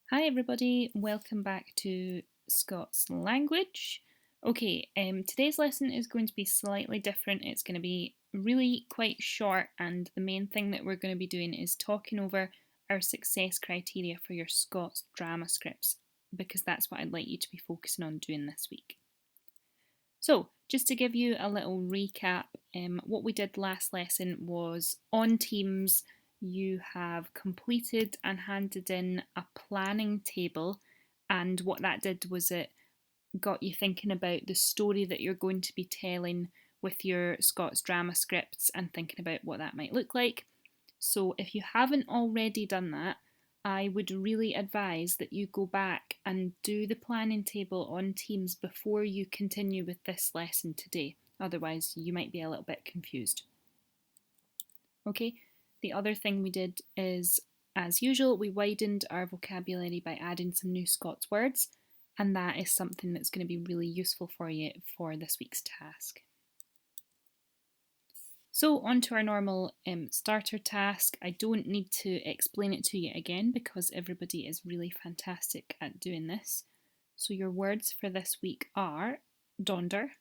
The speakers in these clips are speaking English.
Hi everybody, welcome back to Scots language. Okay, today's lesson is going to be slightly different. It's going to be really quite short, and the main thing that we're going to be doing is talking over our success criteria for your Scots drama scripts, because that's what I'd like you to be focusing on doing this week. So, just to give you a little recap, what we did last lesson was on Teams you have completed and handed in a planning table, and what that did was it got you thinking about the story that you're going to be telling with your Scots drama scripts and thinking about what that might look like. So if you haven't already done that, I would really advise that you go back and do the planning table on Teams before you continue with this lesson today. Otherwise, you might be a little bit confused. Okay, the other thing we did is, as usual, we widened our vocabulary by adding some new Scots words, and that is something that's going to be really useful for you for this week's task. So on to our normal starter task. I don't need to explain it to you again because everybody is really fantastic at doing this. So your words for this week are donder,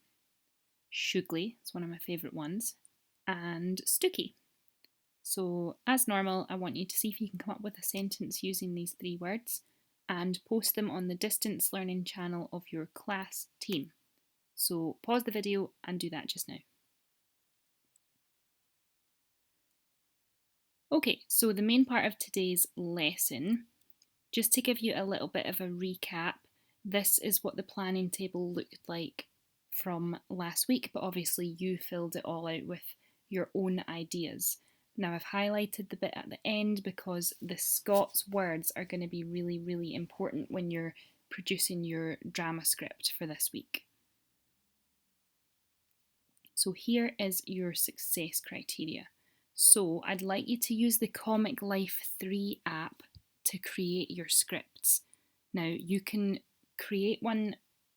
shugly, it's one of my favourite ones, and stooky. So as normal, I want you to see if you can come up with a sentence using these three words and post them on the distance learning channel of your class team. So pause the video and do that just now. Okay, so the main part of today's lesson, just to give you a little bit of a recap, this is what the planning table looked like from last week, but obviously you filled it all out with your own ideas. Now I've highlighted the bit at the end because the Scots words are going to be really, really important when you're producing your drama script for this week. So here is your success criteria. So I'd like you to use the Comic Life 3 app to create your scripts. Now you can create one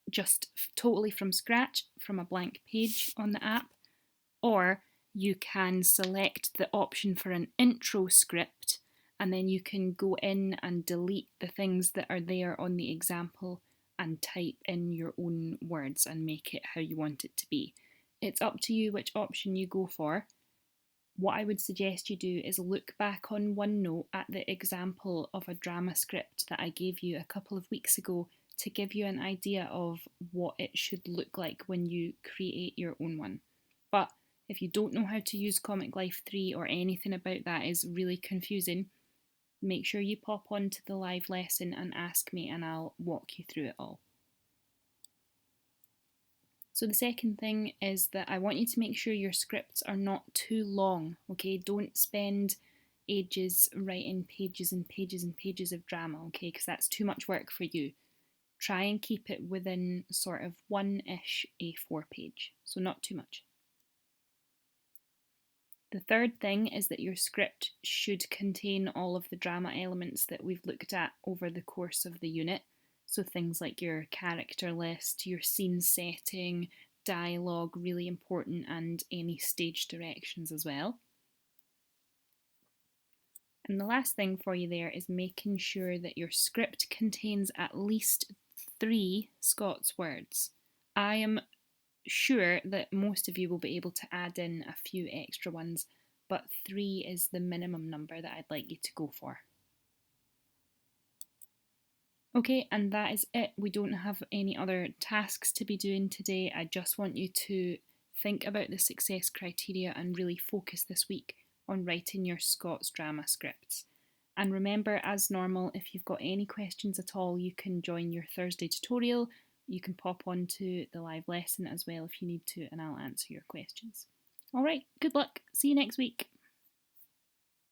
just totally from scratch from a blank page on the app, or you can select the option for an intro script and then you can go in and delete the things that are there on the example and type in your own words and make it how you want it to be. It's up to you which option you go for. What I would suggest you do is look back on OneNote at the example of a drama script that I gave you a couple of weeks ago to give you an idea of what it should look like when you create your own one. But if you don't know how to use Comic Life 3 or anything about that is really confusing, make sure you pop onto the live lesson and ask me and I'll walk you through it all. So the second thing is that I want you to make sure your scripts are not too long, okay? Don't spend ages writing pages and pages and pages of drama, okay? Because that's too much work for you. Try and keep it within sort of one-ish A4 page, so not too much. The third thing is that your script should contain all of the drama elements that we've looked at over the course of the unit. So things like your character list, your scene setting, dialogue, really important, and any stage directions as well. And the last thing for you there is making sure that your script contains at least 3 Scots words. I am sure that most of you will be able to add in a few extra ones, but 3 is the minimum number that I'd like you to go for. Okay, and that is it. We don't have any other tasks to be doing today. I just want you to think about the success criteria and really focus this week on writing your Scots drama scripts. And remember, as normal, if you've got any questions at all, you can join your Thursday tutorial. You can pop onto the live lesson as well if you need to, and I'll answer your questions. All right, good luck. See you next week.